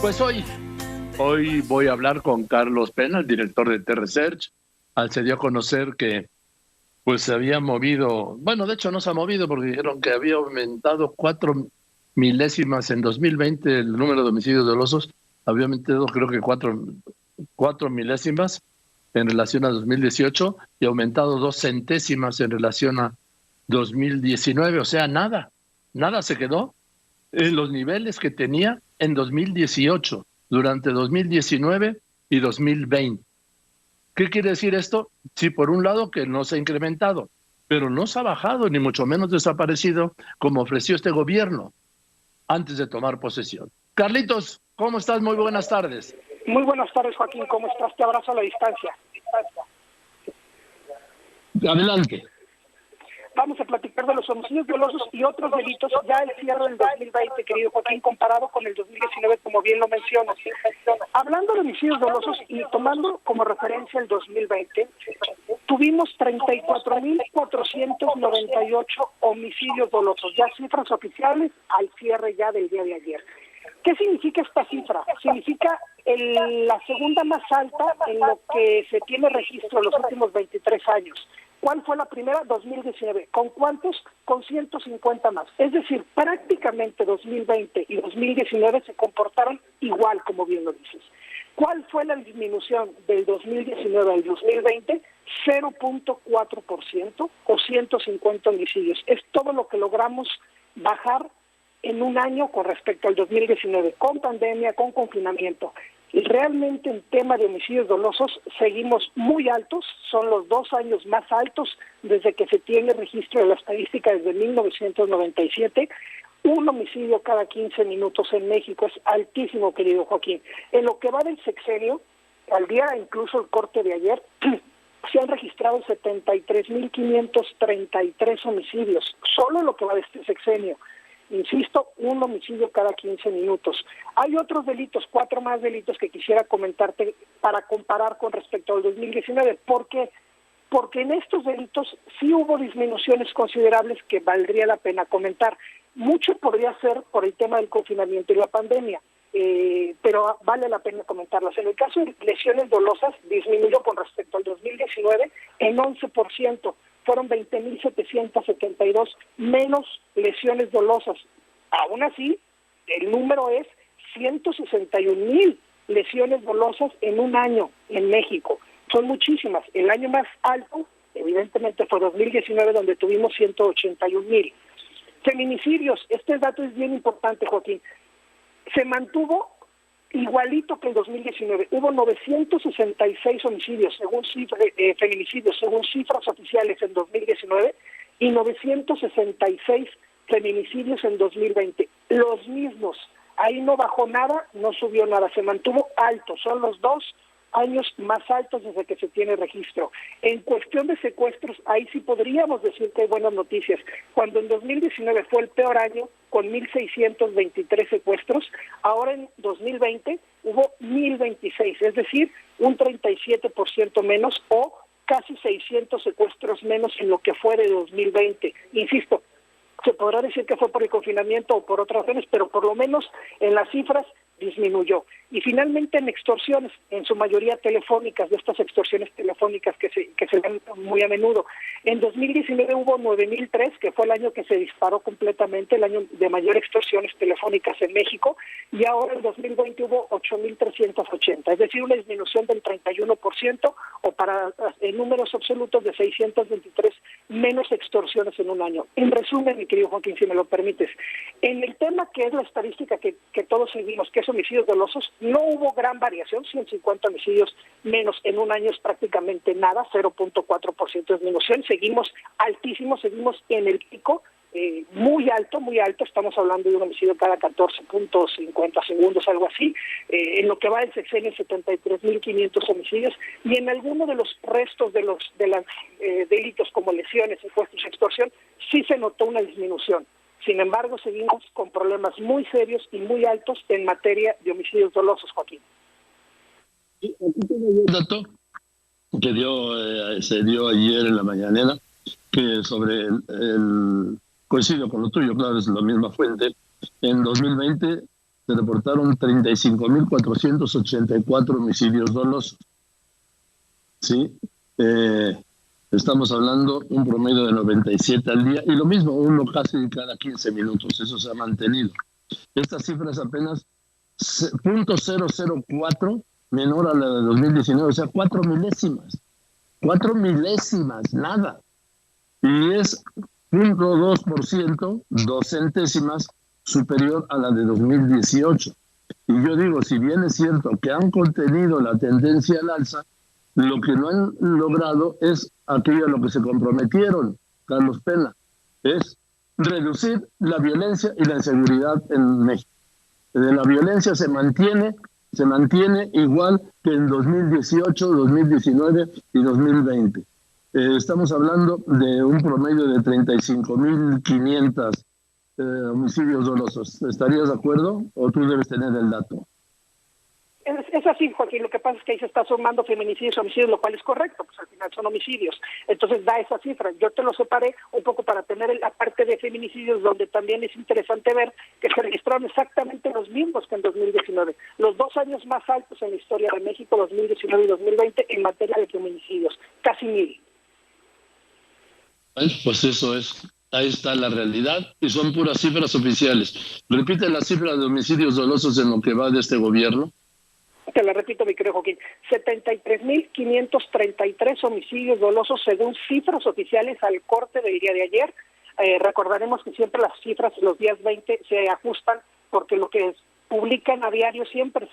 Pues hoy voy a hablar con Carlos Pena, el director de T-Research. Se dio a conocer que pues se había movido, bueno, de hecho no se ha movido porque dijeron que había aumentado 4 milésimas en 2020 el número de homicidios dolosos, había aumentado creo que 4 milésimas en relación a 2018 y aumentado 2 centésimas en relación a 2019, o sea, nada se quedó en los niveles que tenía en 2018, durante 2019 y 2020. ¿Qué quiere decir esto? Sí, por un lado que no se ha incrementado, pero no se ha bajado, ni mucho menos desaparecido, como ofreció este gobierno antes de tomar posesión. Carlitos, ¿cómo estás? Muy buenas tardes. Muy buenas tardes, Joaquín. ¿Cómo estás? Te abrazo a la distancia. Adelante. Vamos a platicar de los homicidios dolosos y otros delitos ya el cierre del 2020, querido Joaquín, comparado con el 2019, como bien lo mencionas. Hablando de homicidios dolosos y tomando como referencia el 2020, tuvimos 34.498 homicidios dolosos, ya cifras oficiales al cierre ya del día de ayer. ¿Qué significa esta cifra? Significa la segunda más alta en lo que se tiene registro en los últimos 23 años. ¿Cuál fue la primera? 2019. ¿Con cuántos? Con 150 más. Es decir, prácticamente 2020 y 2019 se comportaron igual, como bien lo dices. ¿Cuál fue la disminución del 2019 al 2020? 0.4% o 150 homicidios. Es todo lo que logramos bajar en un año con respecto al 2019, con pandemia, con confinamiento. Y realmente en tema de homicidios dolosos seguimos muy altos, son los 2 años más altos desde que se tiene registro de la estadística desde 1997. Un homicidio cada 15 minutos en México es altísimo, querido Joaquín. En lo que va del sexenio, al día incluso el corte de ayer, se han registrado 73.533 homicidios, solo en lo que va de este sexenio. Insisto, un homicidio cada 15 minutos. Hay otros delitos, 4 más delitos que quisiera comentarte para comparar con respecto al 2019. ¿Por qué? Porque en estos delitos sí hubo disminuciones considerables que valdría la pena comentar. Mucho podría ser por el tema del confinamiento y la pandemia, pero vale la pena comentarlas. En el caso de lesiones dolosas, disminuyó con respecto al 2019 en 11%. Fueron 20.772 menos lesiones dolosas. Aún así, el número es 161.000 lesiones dolosas en un año en México. Son muchísimas. El año más alto, evidentemente, fue 2019, donde tuvimos 181.000. Feminicidios, este dato es bien importante, Joaquín. Se mantuvo igualito que el 2019. Hubo 966 homicidios, feminicidios, según cifras oficiales en 2019, y 966 feminicidios en 2020. Los mismos. Ahí no bajó nada, no subió nada, se mantuvo alto. Son los 2 años más altos desde que se tiene registro. En cuestión de secuestros, ahí sí podríamos decir que hay buenas noticias. Cuando en 2019 fue el peor año, con 1.623 secuestros, ahora en 2020 hubo 1.026, es decir, un 37% menos o casi 600 secuestros menos en lo que fue de 2020. Insisto, se podrá decir que fue por el confinamiento o por otras razones, pero por lo menos en las cifras disminuyó. Y finalmente en extorsiones, en su mayoría telefónicas, de estas extorsiones telefónicas que se ven muy a menudo. En 2019 hubo 9.003, que fue el año que se disparó completamente, el año de mayor extorsiones telefónicas en México, y ahora en 2020 hubo 8.380, es decir, una disminución del 31%, o en números absolutos de 623 menos extorsiones en un año. En resumen, mi querido Joaquín, si me lo permites, en el tema que es la estadística que todos seguimos, que es homicidios dolosos, no hubo gran variación, 150 homicidios menos en un año es prácticamente nada, 0.4% de disminución, seguimos altísimos, seguimos en el pico, muy alto, estamos hablando de un homicidio cada 14.50 segundos, algo así, en lo que va del sexenio 73.500 homicidios, y en alguno de los restos de los delitos como lesiones, secuestros, extorsión, sí se notó una disminución. Sin embargo, seguimos con problemas muy serios y muy altos en materia de homicidios dolosos, Joaquín. Aquí tengo un dato que se dio ayer en la mañanera, que sobre coincido con lo tuyo, claro, es la misma fuente. En 2020 se reportaron 35.484 homicidios dolosos. ¿Sí? Estamos hablando un promedio de 97 al día, y lo mismo, uno casi cada 15 minutos, eso se ha mantenido. Esta cifra es apenas 0.004 menor a la de 2019, o sea, 4 milésimas, nada. Y es 0.2%, 2 centésimas superior a la de 2018. Y yo digo, si bien es cierto que han contenido la tendencia al alza, lo que no han logrado es aquello a lo que se comprometieron, Carlos Pena, es reducir la violencia y la inseguridad en México. La violencia se mantiene igual que en 2018, 2019 y 2020. Estamos hablando de un promedio de 35.500 homicidios dolosos. ¿Estarías de acuerdo o tú debes tener el dato? Es así, Joaquín. Lo que pasa es que ahí se está sumando feminicidios y homicidios, lo cual es correcto, pues al final son homicidios. Entonces da esa cifra. Yo te lo separé un poco para tener la parte de feminicidios, donde también es interesante ver que se registraron exactamente los mismos que en 2019. Los 2 años más altos en la historia de México, 2019 y 2020, en materia de feminicidios. Casi 1,000. Pues eso es. Ahí está la realidad y son puras cifras oficiales. Repite la cifra de homicidios dolosos en lo que va de este gobierno. Te la repito, mi querido Joaquín, 73.533 homicidios dolosos según cifras oficiales al corte del día de ayer. Recordaremos que siempre las cifras los días 20 se ajustan porque lo que publican a diario siempre es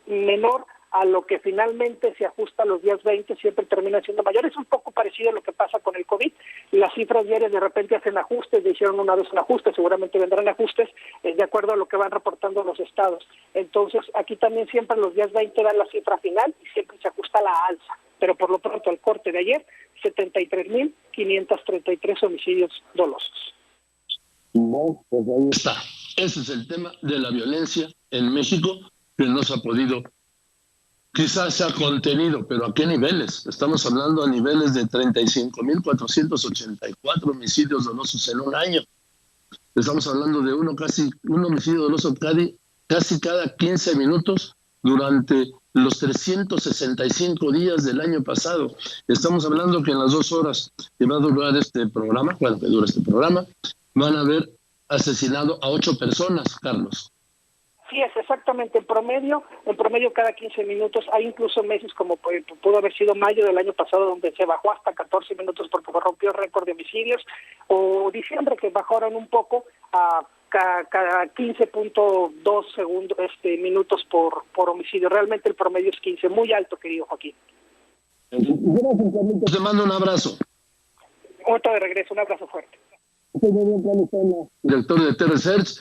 menor a lo que finalmente se ajusta los días 20, siempre termina siendo mayor. Es un poco parecido a lo que pasa con el COVID. Las cifras diarias de repente hacen ajustes, hicieron una vez un ajuste, seguramente vendrán ajustes de acuerdo a lo que van reportando los estados. Entonces, aquí también siempre los días 20 dan la cifra final y siempre se ajusta a la alza. Pero por lo pronto, al corte de ayer, 73.533 homicidios dolosos. No, pues ahí está. Ese es el tema de la violencia en México, que no se ha podido. Quizás se ha contenido, pero ¿a qué niveles? Estamos hablando a niveles de 35.484 homicidios dolosos en un año. Estamos hablando de un homicidio doloso casi cada 15 minutos durante los 365 días del año pasado. Estamos hablando que en las 2 horas que va a durar este programa, que dura este programa, van a haber asesinado a 8 personas, Carlos. Sí, es exactamente en promedio cada 15 minutos. Hay incluso meses como pudo haber sido mayo del año pasado, donde se bajó hasta 14 minutos porque rompió el récord de homicidios, o diciembre, que bajaron un poco a cada 15.2 minutos por homicidio. Realmente el promedio es 15, muy alto, querido Joaquín. Gracias, Carlitos. Te mando un abrazo. Otro de regreso, un abrazo fuerte. Director de T-Research.